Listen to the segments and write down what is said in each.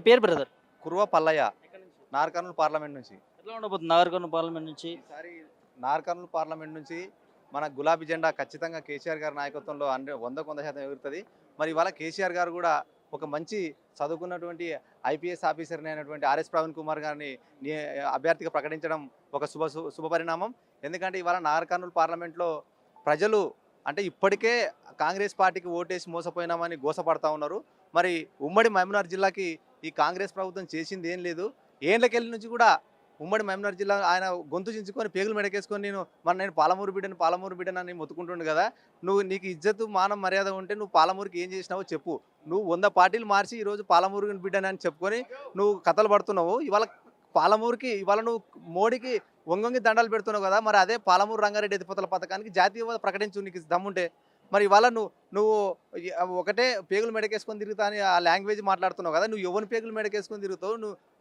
పేరు బ్రదర్? కుర్వ పల్లయ్య, ఎక్కడి నుంచి? నార్కర్నూలు పార్లమెంట్ నుంచి. ఎట్లా ఉండబోతుంది నాగర్కర్నూలు పార్లమెంట్ నుంచి? ఈసారి నార్కర్నూలు పార్లమెంట్ నుంచి మన గులాబీ జెండా ఖచ్చితంగా కేసీఆర్ గారి నాయకత్వంలో 100% ఎగురుతుంది. మరి ఇవాళ కేసీఆర్ గారు కూడా ఒక మంచి చదువుకున్నటువంటి ఐపీఎస్ ఆఫీసర్ని అయినటువంటి ఆర్ఎస్ ప్రవీణ్ కుమార్ గారిని అభ్యర్థిగా ప్రకటించడం ఒక శుభ పరిణామం. ఎందుకంటే ఇవాళ నాగర్కర్నూలు పార్లమెంట్లో ప్రజలు అంటే ఇప్పటికే కాంగ్రెస్ పార్టీకి ఓటేసి మోసపోయినామని గోసపడతా ఉన్నారు. మరి ఉమ్మడి మహబూబ్నగర్ జిల్లాకి ఈ కాంగ్రెస్ ప్రభుత్వం చేసింది ఏం లేదు. ఏళ్ళకెళ్ళి నుంచి కూడా ఉమ్మడి మహబూబ్నగర్ జిల్లా ఆయన గొంతు చించుకొని పేగులు మెడకేసుకొని నేను పాలమూరు బిడ్డనని మొత్తుకుంటుండు కదా. నీకు ఇజ్జత్ మానం మర్యాద ఉంటే నువ్వు పాలమూరుకి ఏం చేసినావో చెప్పు. నువ్వు 100 పార్టీలు మార్చి ఈరోజు పాలమూరు బిడ్డనని చెప్పుకొని నువ్వు కథలు పడుతున్నావు. ఇవాళ నువ్వు మోడీకి వంగొంగి దండాలు పెడుతున్నావు కదా. మరి అదే పాలమూరు రంగారెడ్డి ఎత్తిపోతల పథకానికి జాతీయ హోదా ప్రకటించు నీకు దమ్ముంటే. మరి ఇవాళ నువ్వు ఒకటే పేగులు మెడకేసుకొని తిరుగుతా అని ఆ లాంగ్వేజ్ మాట్లాడుతున్నావు కదా. నువ్వు ఎవరిని పేగులు మెడకేసుకొని తిరుగుతావు?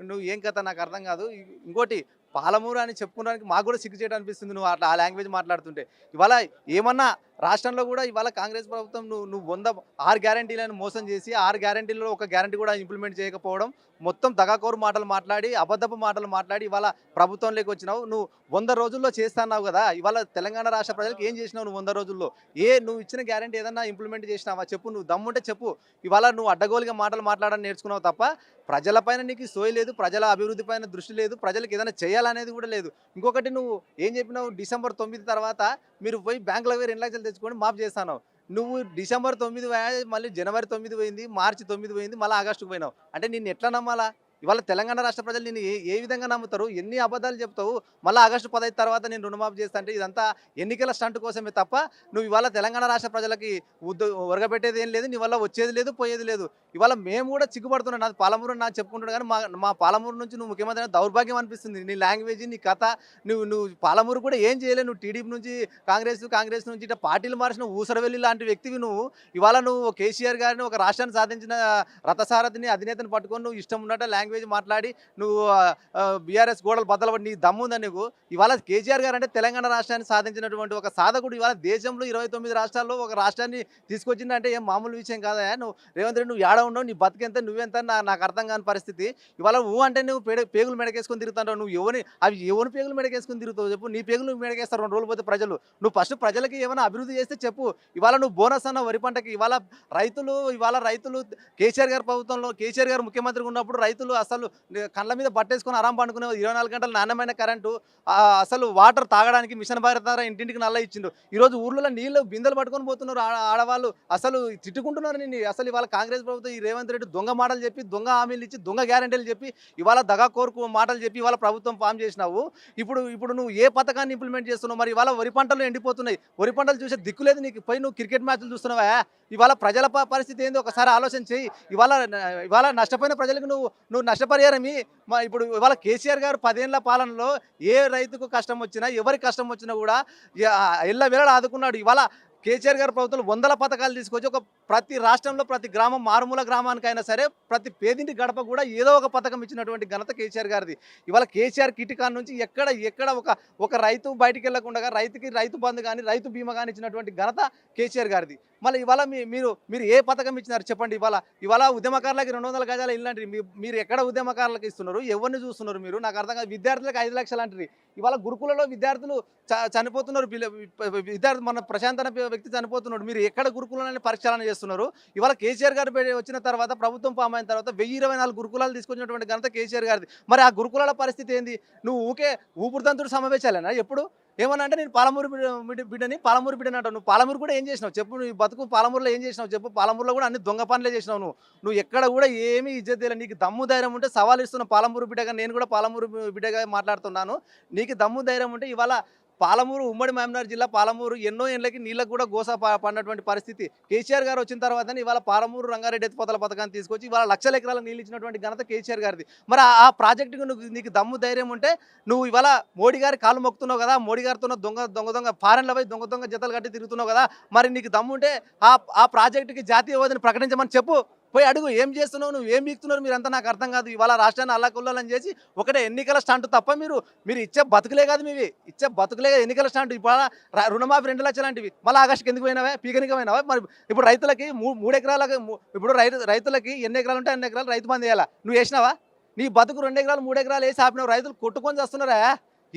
నువ్వు ఏం కథ నాకు అర్థం కాదు. ఇంకోటి పాలమూరు అని చెప్పుకోవడానికి మాకు కూడా సిగ్గు చేయడం అనిపిస్తుంది నువ్వు అట్లా ఆ లాంగ్వేజ్ మాట్లాడుతుంటే. ఇవాళ ఏమన్నా రాష్ట్రంలో కూడా ఇవాళ కాంగ్రెస్ ప్రభుత్వం నువ్వు 6 గ్యారంటీలను మోసం చేసి 6 గ్యారంటీలలో ఒక గ్యారంటీ కూడా ఇంప్లిమెంట్ చేయకపోవడం, మొత్తం దగాకోరు మాటలు మాట్లాడి అబద్ధపు మాటలు మాట్లాడి ఇవాళ ప్రభుత్వంలోకి వచ్చినావు. నువ్వు 100 రోజుల్లో చేస్తున్నావు కదా. ఇవాళ తెలంగాణ రాష్ట్ర ప్రజలకు ఏం చేసినావు నువ్వు 100 రోజుల్లో? నువ్వు ఇచ్చిన గ్యారంటీ ఏదన్నా ఇంప్లిమెంట్ చేసినావా చెప్పు. నువ్వు దమ్ముంటే చెప్పు. ఇవాళ నువ్వు అడ్డగోలుగా మాటలు మాట్లాడని నేర్చుకున్నావు తప్ప ప్రజలపైన నీకు సోయి లేదు, ప్రజల అభివృద్ధి పైన దృష్టి లేదు, ప్రజలకు ఏదైనా చేయాలనేది కూడా లేదు. ఇంకొకటి నువ్వు ఏం చెప్పినావు, December 9 తర్వాత మీరు పోయి బ్యాంకులో 2 లక్షలు తెచ్చుకొని మాఫ్ చేస్తాను. నువ్వు December 9 మళ్ళీ January 9 పోయింది, March 9 పోయింది, మళ్ళీ ఆగస్టుకు పోయినావు. అంటే నిన్ను ఎట్లా నమ్మాలా? ఇవాళ తెలంగాణ రాష్ట్ర ప్రజలు నిన్ను ఏ విధంగా నమ్ముతారు? ఎన్ని అబద్ధాలు చెప్తావు? మళ్ళీ August 15 తర్వాత నేను రుణమాఫీ చేస్తా అంటే ఇదంతా ఎన్నికల స్టంట్ కోసమే తప్ప నువ్వు ఇవాళ తెలంగాణ రాష్ట్ర ప్రజలకి ఒరగబెట్టేది ఏం లేదు. నీ వల్ల వచ్చేది లేదు, పోయేది లేదు. ఇవాళ మేము కూడా చిక్కుపడుతున్నాం. నాది పాలమూరు నాకు చెప్పుకుంటున్నాడు కానీ మా పాలమూరు నుంచి నువ్వు ముఖ్యమంత్రి దౌర్భాగ్యం అనిపిస్తుంది. నీ లాంగ్వేజ్, నీ కథ. నువ్వు పాలమూరు కూడా ఏం చేయలేవు. నువ్వు టీడీపీ నుంచి కాంగ్రెస్ నుంచి ఇట్లా పార్టీలు మార్చిన ఊసరవెల్లి లాంటి వ్యక్తివి నువ్వు. ఇవాళ నువ్వు కేసీఆర్ గారిని ఒక రాష్ట్రాన్ని సాధించిన రథసారథిని అధినేతను పట్టుకొని నువ్వు ఇష్టం ఉన్నట్టు లాంగ్వేజ్ మాట్లాడి నువ్వు బీఆర్ఎస్ గోడలు బద్దలబడి నీ దమ్ముందా నీకు? ఇవాళ కేసీఆర్ గారు అంటే తెలంగాణ రాష్ట్రాన్ని సాధించినటువంటి ఒక సాధకుడు. ఇవాళ దేశంలో 29 రాష్ట్రాల్లో ఒక రాష్ట్రాన్ని తీసుకొచ్చిందంటే ఏం మామూలు విషయం కాదా? నువ్వు రేవంత్ రెడ్డి నువ్వు ఏడ ఉండవు, నీ బతికెంత నువ్వెంత నాకు అర్థం కాని పరిస్థితి. ఇవాళ అంటే నువ్వు పేగులు మెడకేసుకొని తిరుగుతావు. నువ్వు ఎవరిని పేగులు మెడకేసుకొని తిరుగుతావు చెప్పు. నీ పేగులు మెడకేస్తారు 2 రోజులు పోతే ప్రజలు. నువ్వు ఫస్ట్ ప్రజలకి ఏమైనా అభివృద్ధి చేస్తే చెప్పు. ఇవాళ నువ్వు బోనస్ అన్న వరి పంటకి ఇవాళ రైతులు కేసీఆర్ గారి ప్రభుత్వంలో కేసీఆర్ గారు ముఖ్యమంత్రిగా ఉన్నప్పుడు రైతులు అసలు కళ్ళ మీద బట్టేసుకొని ఆరాం పండుకునే 24 గంటలు నాణ్యమైన కరెంటు, అసలు వాటర్ తాగడానికి మిషన్ భారత ఇంటింటికి నల్ల ఇచ్చిండు. ఈరోజు ఊర్లలో నీళ్ళు బిందెలు పట్టుకొని పోతున్నారు ఆడవాళ్ళు. అసలు తిట్టుకుంటున్నారు నిన్ను. అసలు ఇవాళ కాంగ్రెస్ ప్రభుత్వం ఈ రేవంత్ రెడ్డి దొంగ మాటలు చెప్పి, దొంగ హామీలు ఇచ్చి, దొంగ గ్యారెంటీలు చెప్పి, ఇవాళ దగా కోరుకు మాటలు చెప్పి ఇవాళ ప్రభుత్వం ఫామ్ చేసినావు. ఇప్పుడు నువ్వు ఏ పథకాన్ని ఇంప్లిమెంట్ చేస్తున్నావు? మరి ఇవాళ వరి పంటలు ఎండిపోతున్నాయి. వరి పంటలు చూసే దిక్కులేదు నీకు. పోయి నువ్వు క్రికెట్ మ్యాచ్లు చూస్తున్నావా? ఇవాళ ప్రజల పరిస్థితి ఏంది ఒకసారి ఆలోచన చేయి. ఇవాళ నష్టపోయిన ప్రజలకు నువ్వు నష్టపరిహారమి. ఇప్పుడు ఇవాళ కేసీఆర్ గారు 10 ఏళ్ల పాలనలో ఏ రైతుకు కష్టం వచ్చినా, ఎవరికి కష్టం వచ్చినా కూడా ఎల్లవేళలా ఆదుకున్నాడు. ఇవాళ కేసీఆర్ గారి ప్రభుత్వం 100 పథకాలు తీసుకొచ్చి ప్రతి రాష్ట్రంలో ప్రతి గ్రామం, మారుమూల గ్రామానికైనా సరే ప్రతి పేదింటి గడప కూడా ఏదో ఒక పథకం ఇచ్చినటువంటి ఘనత కేసీఆర్ గారిది. ఇవాళ కేసీఆర్ కిటికాన్ నుంచి ఎక్కడ ఒక రైతు బయటికి వెళ్ళకుండా రైతుకి రైతు బంధు కానీ, రైతు బీమా కానీ ఇచ్చినటువంటి ఘనత కేసీఆర్ గారిది. మళ్ళీ ఇవాళ మీరు ఏ పథకం ఇచ్చినారు చెప్పండి? ఇవాళ ఉద్యమకారులకి 200 గజాల ఇల్లు అంటారు. మీరు ఎక్కడ ఉద్యమకారులకు ఇస్తున్నారు? ఎవరిని చూస్తున్నారు మీరు? నాకు అర్థం కాదు. విద్యార్థులకు 5 లక్షలు అంటారు. ఇవాళ గురుకులలో విద్యార్థులు చనిపోతున్నారు. మన ప్రశాంత్ అనే వ్యక్తి చనిపోతున్నాడు. మీరు ఎక్కడ గురుకులని పరిశీలన చేస్తున్నారు? ఇవాళ కేసీఆర్ గారు వచ్చిన తర్వాత, ప్రభుత్వం ఫామ్ అయిన తర్వాత 1024 గురుకులాలు తీసుకొచ్చినటువంటి ఘనత కేసీఆర్ గారిది. మరి ఆ గురుకులాల పరిస్థితి ఏంది? నువ్వు ఊపిరితంతుడు సమావేశాలేనా ఎప్పుడు? ఏమన్నా అంటే నేను పాలమూరు బిడ్డని అంటావు. నువ్వు పాలమూరు కూడా ఏం చేసినావు చెప్పు. నువ్వు బతుకు పాలమూరులో ఏం చేసినావు చెప్పు. పాలమూరులో కూడా అన్ని దొంగ పనులే చేసినావు. నువ్వు ఎక్కడ కూడా ఏమీ ఇజ్జత్ చేయలేదు. నీకు దమ్ము ధైర్యం ఉంటే సవాల్ ఇస్తున్న పాలమూరు బిడ్డగా, నేను కూడా పాలమూరు బిడ్డగా మాట్లాడుతున్నాను. నీకు దమ్ము ధైర్యం ఉంటే ఇవాళ ఉమ్మడి మహబూబ్నగర్ జిల్లా పాలమూరు ఎన్నో ఏళ్ళకి నీళ్ళకు కూడా గోస పడినటువంటి పరిస్థితి. కేసీఆర్ గారు వచ్చిన తర్వాతనే ఇవాళ పాలమూరు రంగారెడ్డి ఎత్తిపోతల పథకాన్ని తీసుకొచ్చి ఇవాళ లక్షల ఎకరాలకు నీళ్ళు ఇచ్చినటువంటి ఘనత కేసీఆర్ గారిది. మరి ఆ ప్రాజెక్టుకు నీకు దమ్ము ధైర్యం ఉంటే నువ్వు ఇవాళ మోడీ గారి కాలు మొక్కుతున్నావు కదా. మోడీ గారితో దొంగ ఫారెన్లో పోయి దొంగ జతలు కట్టి తిరుగుతున్నావు కదా. మరి నీకు దమ్ము ఉంటే ఆ ప్రాజెక్టుకి జాతీయ హోదాని ప్రకటించమని చెప్పు. పోయి అడుగు ఏం చేస్తున్నావు, నువ్వు ఏం బీక్తున్నారు మీరంతా నాకు అర్థం కాదు. ఇవాళ రాష్ట్రాన్ని అల్లకొల్లాలని చేసి ఒకటే ఎన్నికల స్టంట్ తప్ప మీరు ఇచ్చే బతుకులే కాదు, మీవి ఇచ్చే బతుకులే కాదు ఎన్నికల స్టంట్. ఇప్పుడు రుణమాఫీ 2 లక్షలు లాంటివి మళ్ళీ ఆగస్టుకి ఎందుకు పోయినావే, పీకనికి పోయినావా? మరి ఇప్పుడు రైతులకి 3 ఎకరాలకు ఇప్పుడు రైతులకి ఎన్ని ఎకరాలు ఉంటే అన్ని ఎకరాలు రైతు బంధు వేయాలా, నువ్వు వేసినావా? నీ బతుకు 2 ఎకరాలు 3 ఎకరాలు వేసి ఆపినావు, రైతులు కొట్టుకొని చేస్తున్నారా?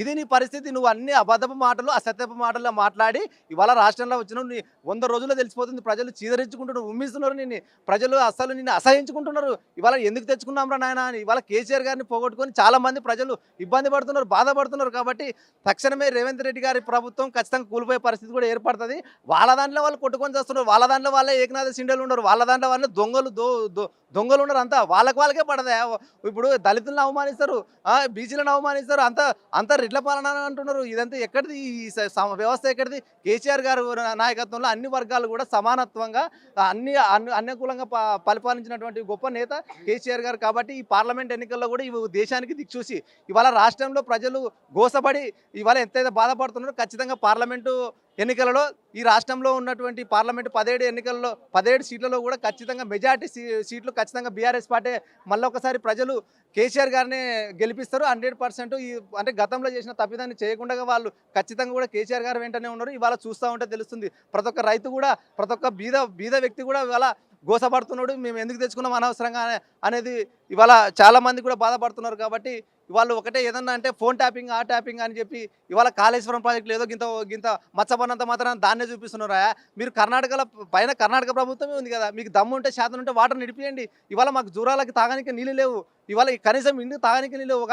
ఇది నీ పరిస్థితి. నువ్వు అన్ని అబద్ధపు మాటలు అసత్యపు మాటల్లో మాట్లాడి ఇవాళ రాష్ట్రంలో వచ్చినావు. నీ 100 రోజుల్లో తెలిసిపోతుంది. ప్రజలు చీదరించుకుంటున్నారు, ఉమ్మిస్తున్నారు నిన్ను. ప్రజలు అసలు నిన్ను అసహించుకుంటున్నారు. ఇవాళ ఎందుకు తెచ్చుకున్నాం రా నాయన అని ఇవాళ కేసీఆర్ గారిని పోగొట్టుకొని చాలామంది ప్రజలు ఇబ్బంది పడుతున్నారు, బాధపడుతున్నారు. కాబట్టి తక్షణమే రేవంత్ రెడ్డి గారి ప్రభుత్వం ఖచ్చితంగా కూలిపోయే పరిస్థితి కూడా ఏర్పడుతుంది. వాళ్ళ దాంట్లో వాళ్ళు కొట్టుకొని చేస్తున్నారు, వాళ్ళ దాంట్లో వాళ్ళే ఏకనాథ సిండలు ఉన్నారు, వాళ్ళ దాంట్లో వాళ్ళే దొంగలు ఉన్నారు. అంతా వాళ్ళకే పడదా? ఇప్పుడు దళితులను అవమానిస్తారు, బీసీలను అవమానిస్తారు, అంత రెడ్ల పాలన అంటున్నారు. ఇదంతా ఎక్కడిది? ఈ వ్యవస్థ ఎక్కడిది? కేసీఆర్ గారు నాయకత్వంలో అన్ని వర్గాలు కూడా సమానత్వంగా అనుకూలంగా పరిపాలించినటువంటి గొప్ప నేత కేసీఆర్ గారు. కాబట్టి ఈ పార్లమెంట్ ఎన్నికల్లో కూడా ఈ దేశానికి దిక్చూసి ఇవాళ రాష్ట్రంలో ప్రజలు గోసపడి ఇవాళ ఎంతైతే బాధపడుతున్నారో ఖచ్చితంగా పార్లమెంటు ఎన్నికలలో ఈ రాష్ట్రంలో ఉన్నటువంటి పార్లమెంటు 17 ఎన్నికల్లో 17 సీట్లలో కూడా ఖచ్చితంగా మెజార్టీ సీట్లు ఖచ్చితంగా బీఆర్ఎస్ పార్టీ మళ్ళీ ఒకసారి ప్రజలు కేసీఆర్ గారిని గెలిపిస్తారు 100%. అంటే గతంలో చేసిన తప్పిదాన్ని చేయకుండా వాళ్ళు ఖచ్చితంగా కూడా కేసీఆర్ గారు వెంటనే ఉన్నారు. ఇవాళ చూస్తూ ఉంటే తెలుస్తుంది. ప్రతి ఒక్క రైతు కూడా, ప్రతి ఒక్క బీద వ్యక్తి కూడా ఇవాళ గోసపడుతున్నాడు. మేము ఎందుకు తెచ్చుకున్నాం అనవసరంగా అనేది ఇవాళ చాలామంది కూడా బాధపడుతున్నారు. కాబట్టి ఇవాళ ఒకటే ఏదన్నా అంటే ఫోన్ ట్యాపింగ్ ఆ ట్యాపింగ్ అని చెప్పి ఇవాళ కాళేశ్వరం ప్రాజెక్టులు ఏదో గింత మచ్చబడినంత మాత్రం దాన్నే చూపిస్తున్నారా? మీరు కర్ణాటక ప్రభుత్వమే ఉంది కదా, మీకు దమ్ము ఉంటే శాతం ఉంటే వాటర్ నిడిపియండి. ఇవాళ మాకు జూరాలకి తాగానికి నీళ్ళు లేవు. ఇవాళ కనీసం ఇంటికి తాగానికి నీళ్ళు ఒక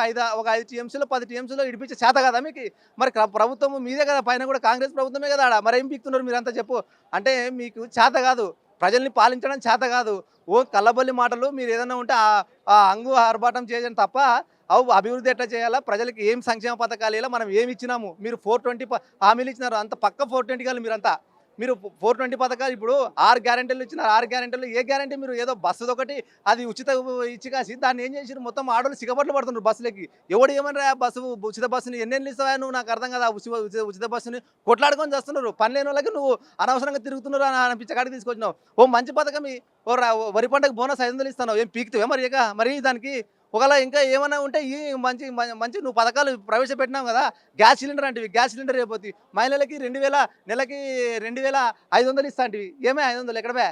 5 టీఎంసీలో 10 టీఎంసీలో ఇడిపించే చేత కదా మీకు? మరి ప్రభుత్వం మీదే కదా, పైన కూడా కాంగ్రెస్ ప్రభుత్వమే కదా ఆడ. మరి ఏం పీక్తున్నారు మీరంతా చెప్పు? అంటే మీకు చేత కాదు, ప్రజల్ని పాలించడం చేత కాదు. కల్లబొల్లి మాటలు మీరు ఏదైనా ఉంటే ఆ అంగు ఆర్భాటం చేయడం తప్ప అభివృద్ధి ఎట్లా చేయాలా, ప్రజలకు ఏం సంక్షేమ పథకాలు ఇలా మనం ఏమి ఇచ్చినాము? మీరు 420 హామీలు ఇచ్చినారు, అంత పక్క 420 కాదు మీరంతా. మీరు 420 పథకాలు ఇప్పుడు 6 గ్యారెంటీలు ఇచ్చినారు. 6 గ్యారెంటీలు ఏ గ్యారెంటీ? మీరు ఏదో బస్సు ఒకటి అది ఉచిత ఇచ్చి కాసి దాన్ని ఏం చేసి మొత్తం ఆడోళ్ళు సిగబట్లు పడుతున్నారు బస్సులకి. ఎవడు ఏమన్నా ఉచిత బస్సుని ఎన్నెన్ని ఇస్తావా నువ్వు? నాకు అర్థం కదా. ఉచిత బస్సుని కొట్లాడుకొని చేస్తున్నారు. పని లేని వాళ్ళకి నువ్వు అనవసరంగా తిరుగుతున్నారు అని అనిపించకాడికి తీసుకొచ్చినావు. మంచి పథకం వరి పంటకు బోనస్ 500 ఇస్తున్నావు. ఏం పీకుతావే మరి దానికి? ఒకవేళ ఇంకా ఏమైనా ఉంటే ఈ మంచి నువ్వు పథకాలు ప్రవేశపెట్టినావు కదా. గ్యాస్ సిలిండర్ అంటివి, గ్యాస్ సిలిండర్ అయిపోతుంది. మహిళలకి 2000 నెలకి 2500 ఇస్తా అంటివి. ఏమే 500 ఎక్కడవే?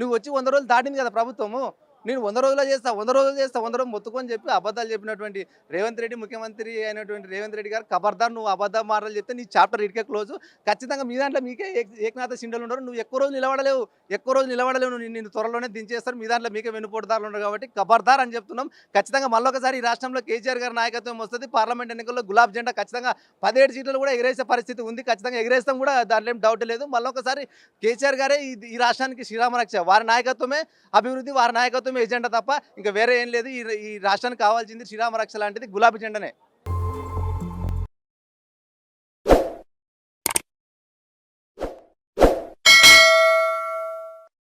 నువ్వు వచ్చి 100 రోజులు దాటింది కదా ప్రభుత్వము. నేను 100 రోజుల్లో చేస్తా 100 రోజులు మొత్తుకొని చెప్పి అబద్ధాలు చెప్పినటువంటి రేవంత్ రెడ్డి, ముఖ్యమంత్రి అయినటువంటి రేవంత్ రెడ్డి గారు ఖబర్దార్. నువ్వు అబద్ధ మాటలు చెప్తే నీ చాప్టర్ ఇటుకే క్లోజ్. ఖచ్చితంగా మీ దాంట్లో మీకే ఏకనాథ సిండలు ఉండరు. నువ్వు ఎక్కువ రోజులు నిలబడలేవు. నిన్ను త్వరలోనే దించేస్తారు. మీ దాంట్లో మీకే వెనుపోటుదారులు ఉండరు. కాబట్టి ఖబర్దార్ అని చెప్తున్నాం. ఖచ్చితంగా మళ్ళొకసారి ఈ రాష్ట్రంలో కేసీఆర్ గారి నాయకత్వం వస్తుంది. పార్లమెంట్ ఎన్నికల్లో గులాబ్ జెండా ఖచ్చితంగా 17 సీట్లు కూడా ఎగిరేసే పరిస్థితి ఉంది. ఖచ్చితంగా ఎగిరేస్తాం కూడా, దాంట్లో ఏం డౌట్ లేదు. మళ్ళొకసారి కేసీఆర్ గారే ఈ రాష్ట్రానికి శ్రీరామరక్ష. వారి నాయకత్వమే అభివృద్ధి, వారి నాయకత్వం ఎజెండా తప్ప ఇంకా వేరే ఏం లేదు. ఈ రాష్ట్రానికి కావాల్సింది శ్రీరామ రక్ష లాంటిది గులాబీ జెండానే.